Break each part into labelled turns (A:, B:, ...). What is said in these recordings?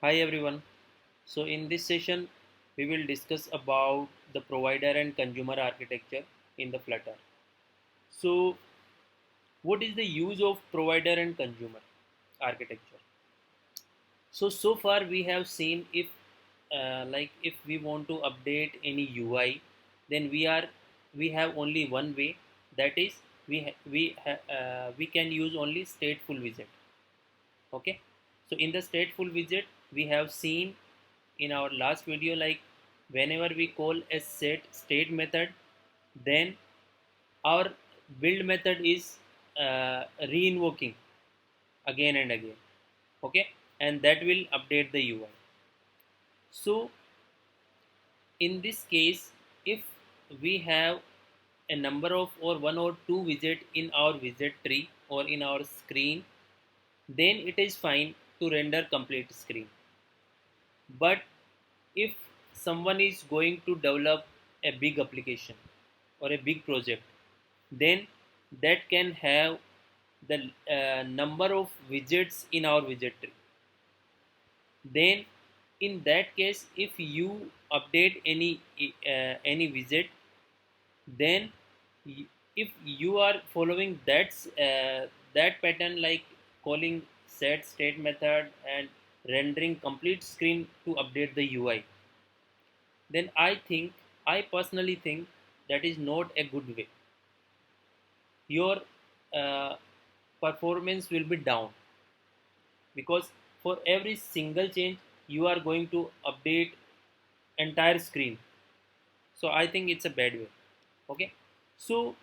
A: Hi everyone. So in this session we will discuss about the provider and consumer architecture in the Flutter. So what is the use of provider and consumer architecture? So far we have seen if like if we want to update any UI, then we have only one way, that is we can use only stateful widget. Okay, so in the stateful widget we have seen in our last video, like whenever we call a set state method, then our build method is reinvoking again and again. Okay, and that will update the UI. So in this case, if we have a number of or one or two widget in our widget tree or in our screen, then it is fine to render complete screen. But if someone is going to develop a big application or a big project, then that can have the number of widgets in our widget tree. Then in that case, if you update any widget, then if you are following that pattern, like calling set state method and rendering complete screen to update the UI, then I personally think that is not a good way. Your uh, performance will be down, because for every single change you are going to update entire screen. So I think it's a bad way. Okay, so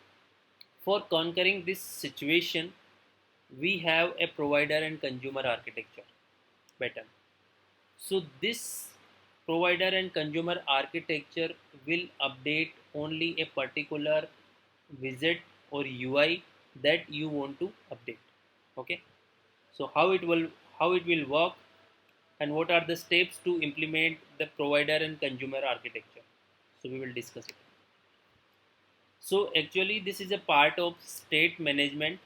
A: for conquering this situation, we have a provider and consumer architecture pattern. So this provider and consumer architecture will update only a particular widget or UI that you want to update. Okay, so how it will work, and what are the steps to implement the provider and consumer architecture, so we will discuss it. So actually this is a part of state management,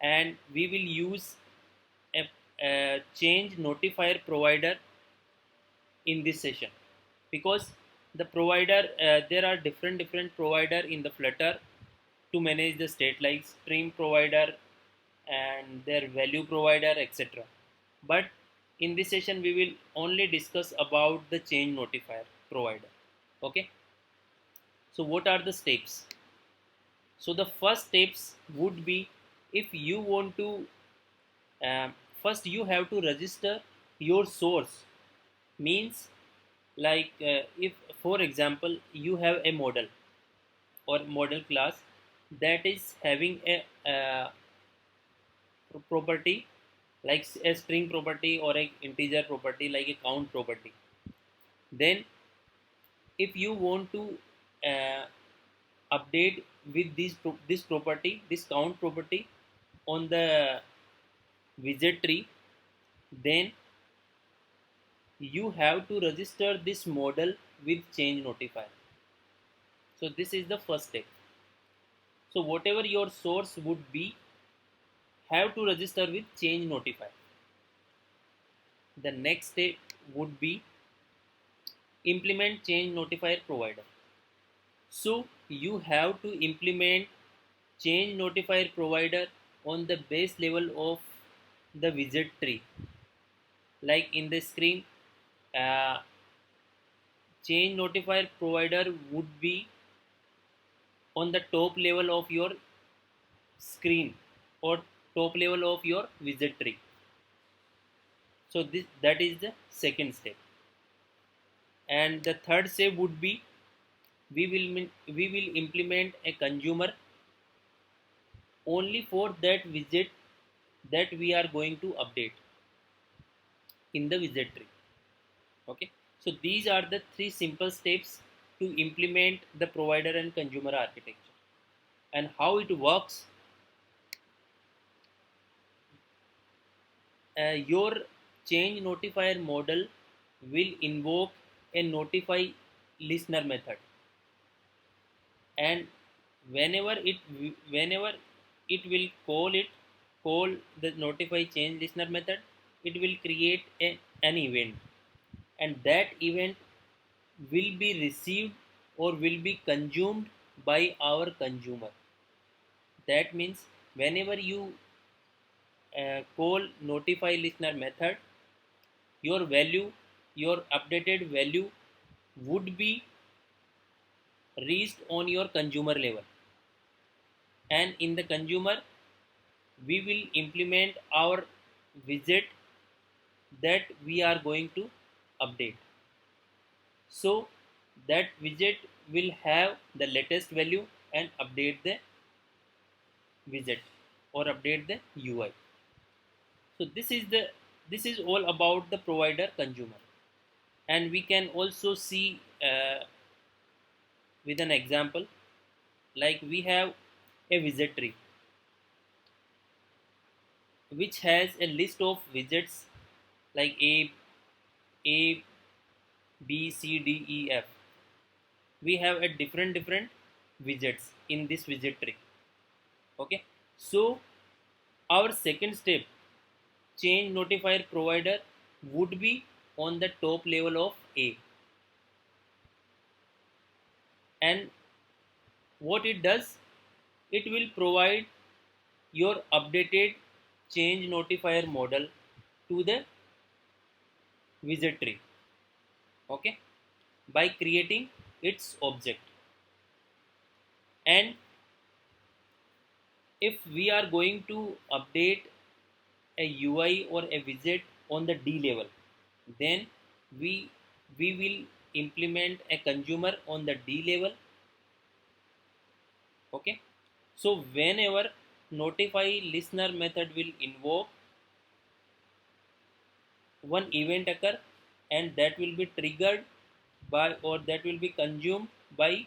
A: and we will use a change notifier provider in this session, because the provider, there are different provider in the Flutter to manage the state, like stream provider and their value provider, etc. But in this session we will only discuss about the change notifier provider. Okay, so what are the steps? So the first steps would be, if you want to, um, first you have to register your source. Means, like if for example you have a model or model class that is having a property, like a string property or a integer property like a count property, then if you want to uh, update with this property, this count property on the widget tree, then you have to register this model with change notifier. So this is the first step. So whatever your source would be, have to register with change notifier. The next step would be implement change notifier provider. So you have to implement change notifier provider on the base level of the widget tree. Like in the screen, uh, change notifier provider would be on the top level of your screen or top level of your widget tree. So this that is the second step. And the third step would be, we will implement a consumer only for that widget that we are going to update in the widget tree. Okay, so these are the three simple steps to implement the provider and consumer architecture. And how it works, your change notifier model will invoke a notify listener method, and whenever it whenever it will call the notify change listener method, it will create a an event, and that event will be received or will be consumed by our consumer. That means whenever you call notify listener method, your value, your updated value would be reached on your consumer level, and in the consumer we will implement our widget that we are going to update. So that widget will have the latest value and update the widget or update the UI. So this is all about the provider consumer, and we can also see with an example, like we have a widget tree which has a list of widgets like A, B, C, D, E, F. We have a different widgets in this widget tree. Okay, so our second step, change notifier provider, would be on the top level of A, and what it does, it will provide your updated change notifier model to the widget tree. Okay, by creating its object. And if we are going to update a UI or a widget on the D level, then we we will implement a consumer on the D level. Okay, so whenever notify listener method will invoke, one event occur, and that will be triggered by, or that will be consumed by,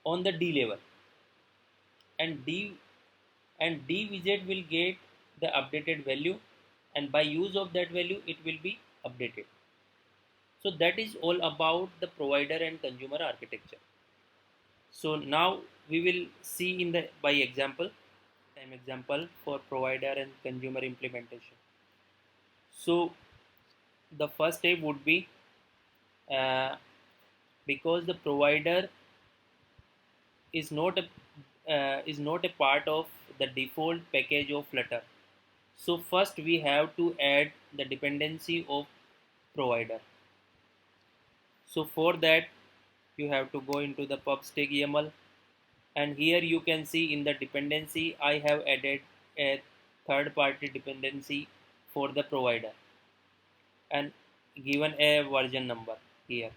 A: on the D level, and D widget will get the updated value, and by use of that value it will be updated. So that is all about the provider and consumer architecture. So now we will see in the by example, time example for provider and consumer implementation. So the first step would be, uh, because the provider is not a part of the default package of Flutter. So first we have to add the dependency of provider. So for that you have to go into the pub/YAML, and here you can see in the dependency I have added a third party dependency for the provider and given a version number here.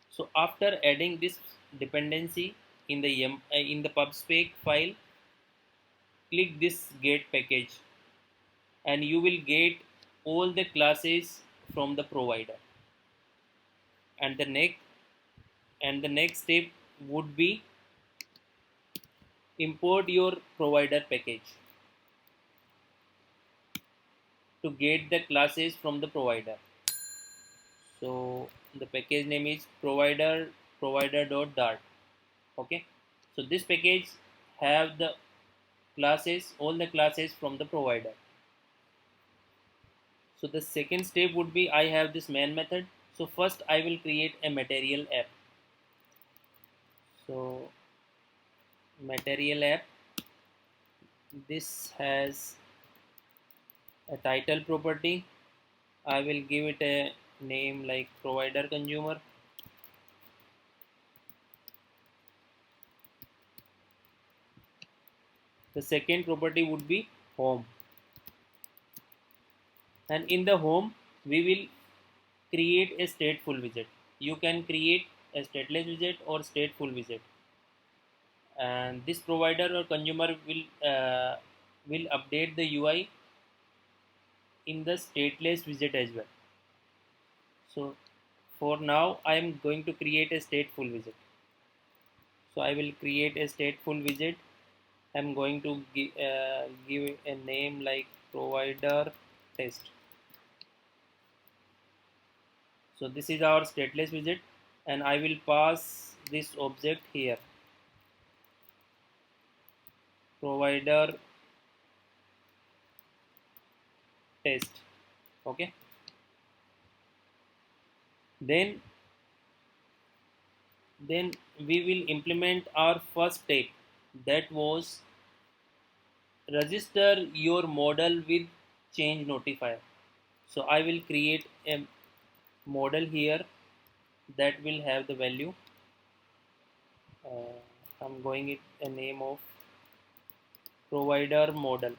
A: So after adding this dependency in the in the pubspec file, click this get package, and you will get all the classes from the provider. And the next step would be import your provider package to get the classes from the provider. So the package name is provider.dart. Okay, so this package have the classes, all the classes from the provider. So the second step would be, I have this main method. So first I will create a material app. So material app, this has a title property. I will give it a name like provider consumer. The second property would be home, and in the home we will create a stateful widget. You can create a stateless widget or stateful widget, and this provider or consumer will update the UI in the stateless widget as well. So for now I am going to create a stateful widget. So I will create a stateful widget. I'm going to give a name like provider test. So this is our stateless widget, and I will pass this object here, provider test. Okay, then then we will implement our first step, that was register your model with change notifier. So I will create a model here that will have the value, I'm going it a name of provider model,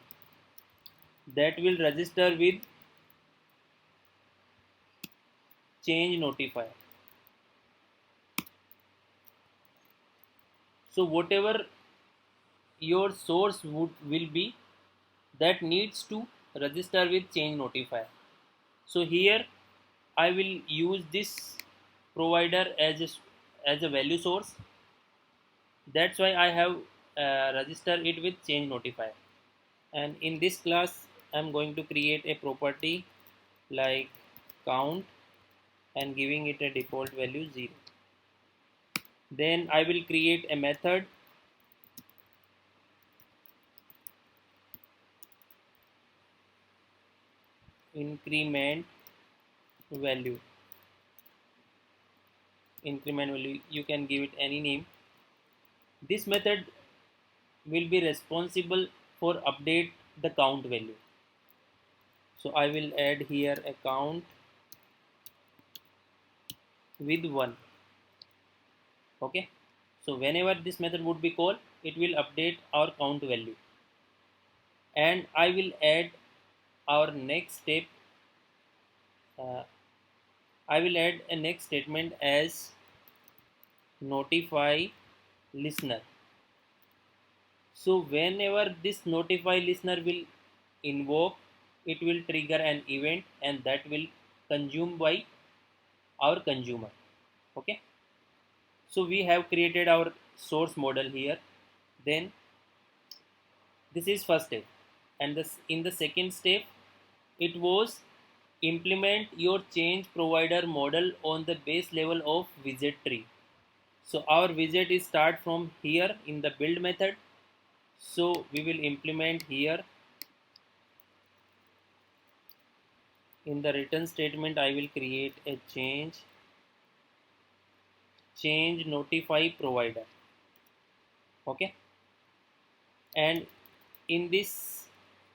A: that will register with change notifier. So whatever your source will be, that needs to register with change notifier. So here I will use this provider as a value source. That's why I have registered it with change notifier. And in this class I'm going to create a property like count and giving it a default value 0. Then I will create a method increment value. Increment value, you can give it any name. This method will be responsible for update the count value. So I will add here a count with 1. Okay, so whenever this method would be called, it will update our count value. And I will add our next step, uh, I will add a next statement as notify listener. So whenever this notify listener will invoke, it will trigger an event and that will consume by our consumer. Okay, so we have created our source model here. Then this is first step, and this in the second step it was implement your change provider model on the base level of widget tree. So our widget is start from here in the build method. So we will implement here. In the return statement I will create a change notify provider. Okay, and in this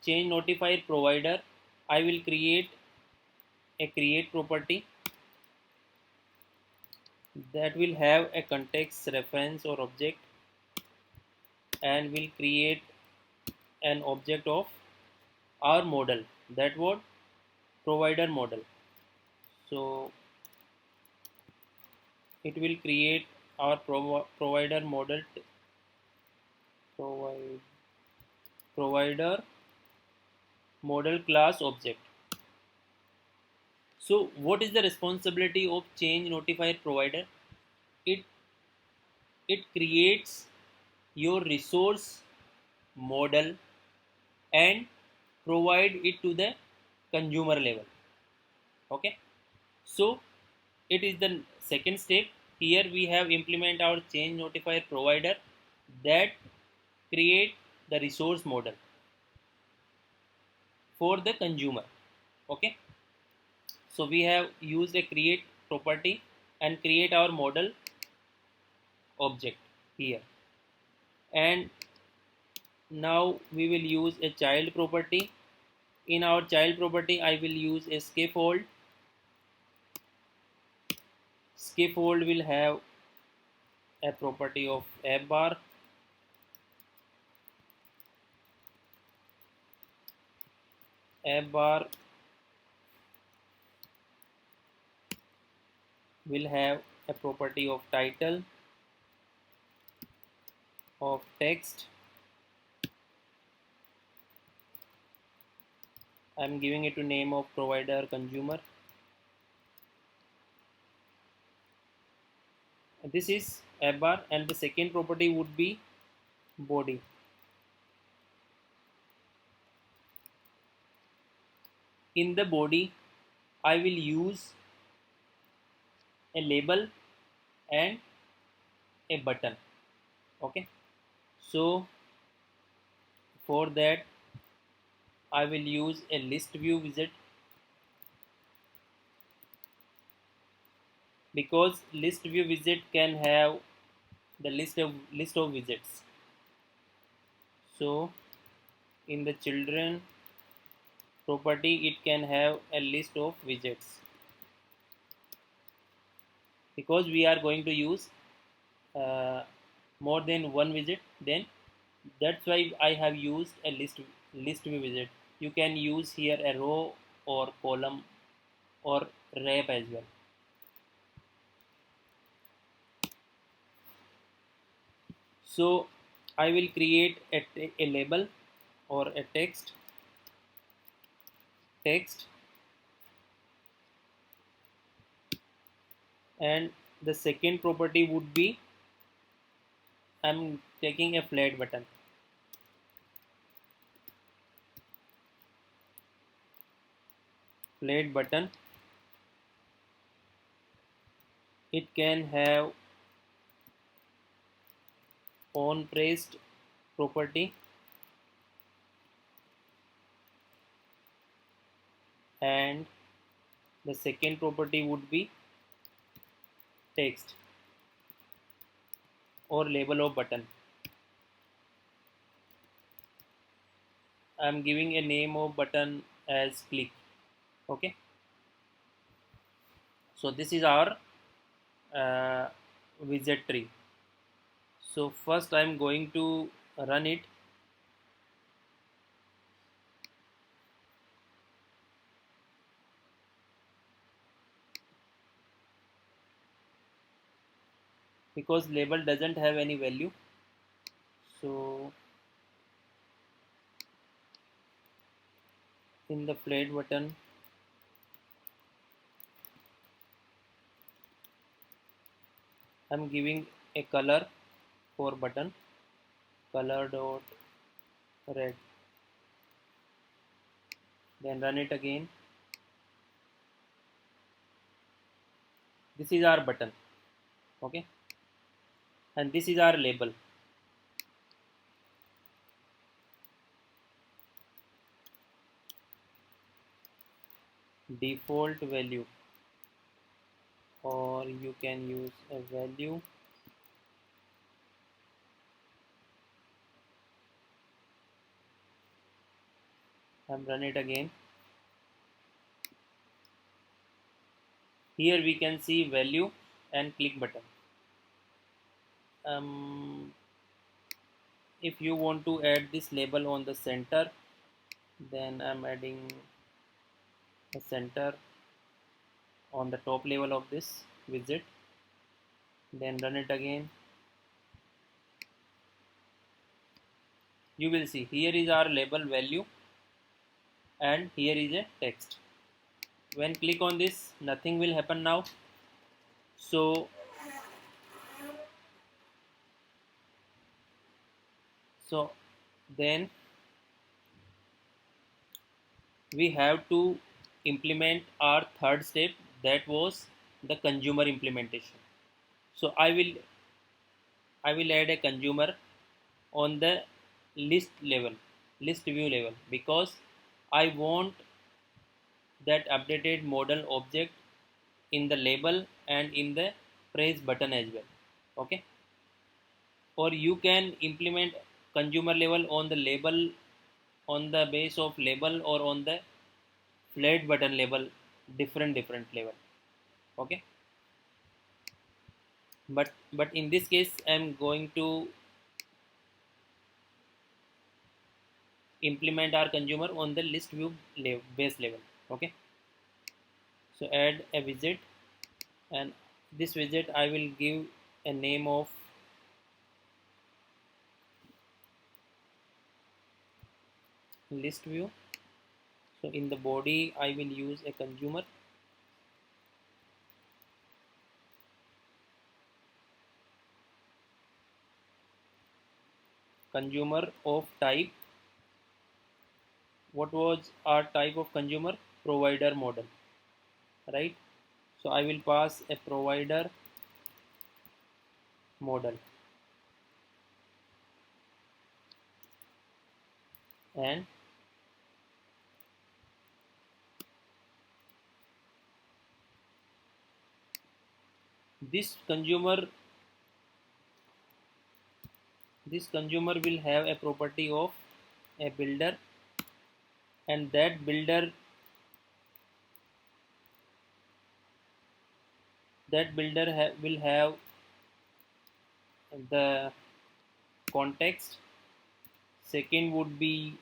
A: change notify provider I will create a create property that will have a context reference or object, and will create an object of our model, that was provider model. So it will create our provider model provide provider model class object. So what is the responsibility of change notifier provider? It it creates your resource model and provide it to the consumer level. Okay, so it is the second step. Here we have implement our change notifier provider that create the resource model for the consumer. Okay, so we have used a create property and create our model object here. And now we will use a child property. In our child property I will use a scaffold. Scaffold will have a property of app bar. App bar will have a property of title, of text. I'm giving it to name of provider consumer. This is app bar, and the second property would be body. In the body I will use a label and a button. Okay, so for that I will use a list view widget. because list view widget can have the list of widgets. So in the children property it can have a list of widgets because we are going to use uh, more than one widget. Then that's why I have used a list view widget. You can use here a row or column or wrap as well. So I will create a label or a text, and the second property would be I'm taking a flat button. It can have on pressed property, and the second property would be text or label of button. I'm giving a name of button as click. Okay, so this is our uh, widget tree. So first I'm going to run it. Because label doesn't have any value, so in the flat button I'm giving a color for button, color dot red. Then run it again. This is our button. Okay, and this is our label. Default value, or you can use a value. I'm run it again. Here we can see value and click button. If you want to add this label on the center, then I'm adding a center on the top level of this widget. Then run it again. You will see here is our label value and here is a text. When click on this, nothing will happen now. So then we have to implement our third step, that was the consumer implementation. So I will add a consumer on the list view level, because I want that updated model object in the label and in the press button as well. Okay, or you can implement consumer level on the label, on the base of label, or on the flat button level, different level. Okay, but in this case I'm going to implement our consumer on the list view base level. Okay, so add a widget, and this widget I will give a name of list view. So in the body I will use a consumer of type. What was our type of consumer? Provider model, right? So I will pass a provider model, and this consumer will have a property of a builder, and will have the context. Second would be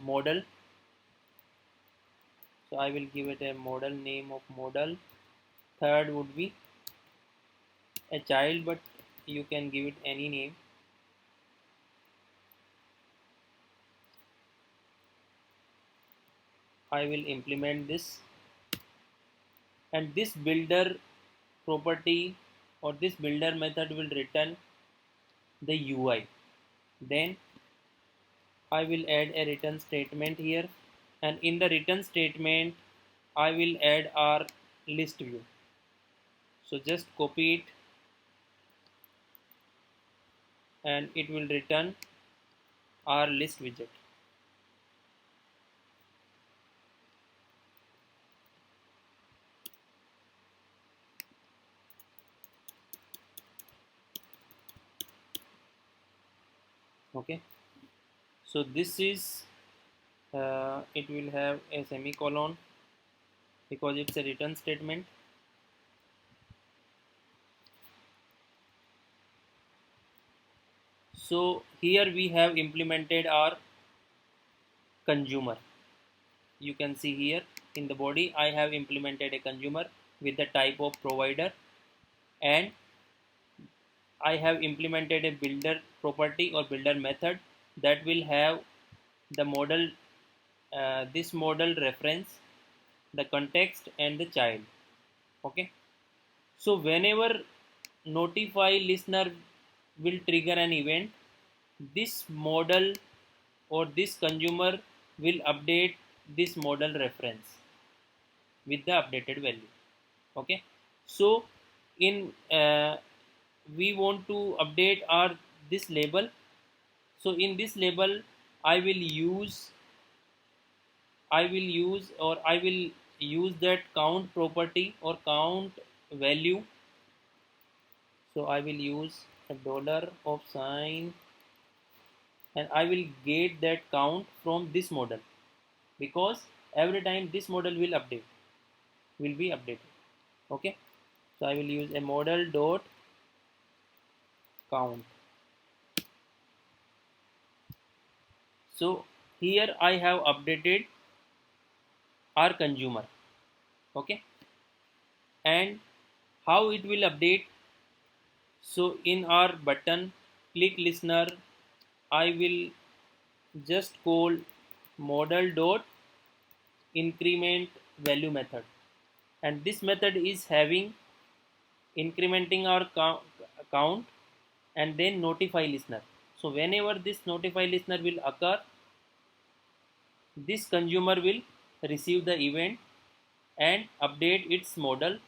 A: model, so I will give it a model, name of model. Third would be a child, but you can give it any name. I will implement this, and this builder property or this builder method will return the UI. Then I will add a return statement here, and in the return statement I will add our list view. So just copy it, and it will return our list widget. Okay, so this is it will have a semicolon because it's a return statement. So here we have implemented our consumer. You can see here in the body I have implemented a consumer with the type of provider, and I have implemented a builder property or builder method that will have the model, this model reference, the context, and the child. Okay, so whenever notify listener will trigger an event, this model or this consumer will update this model reference with the updated value. Okay, so in we want to update our this label. So in this label I will use I will use that count property or count value. So I will use a dollar of sign, and I will get that count from this model, because every time this model will be updated. Okay, so I will use a model dot count. So here I have updated our consumer. Okay, and how it will update? So in our button click listener, I will just call model dot increment value method, and this method is having incrementing our count and then notify listener. So whenever this notify listener will occur, this consumer will receive the event and update its model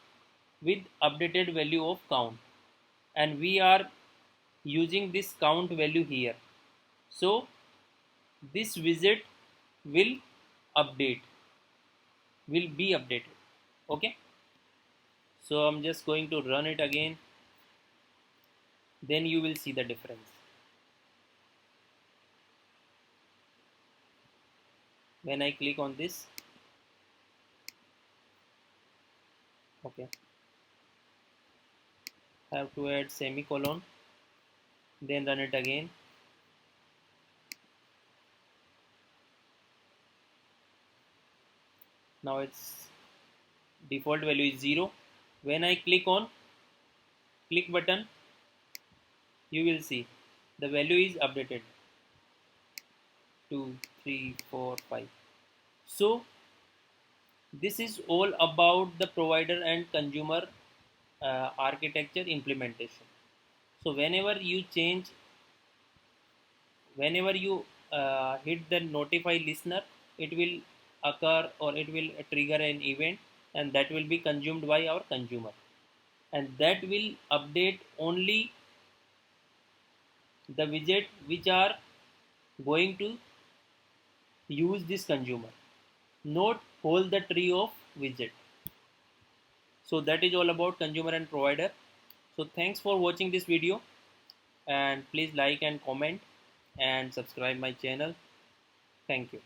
A: with updated value of count, and we are using this count value here. So this widget will update will be updated. Okay, so I'm just going to run it again, then you will see the difference. When I click on this, okay, I have to add semicolon, then run it again. Now its default value is 0. When I click on click button, you will see the value is updated 2, 3, 4, 5. So this is all about the provider and consumer architecture implementation. So whenever you hit the notify listener, it will occur or it will trigger an event, and that will be consumed by our consumer, and that will update only the widget which are going to use this consumer, not whole the tree of widget. So that is all about consumer and provider. So thanks for watching this video, and please like and comment and subscribe my channel. Thank you.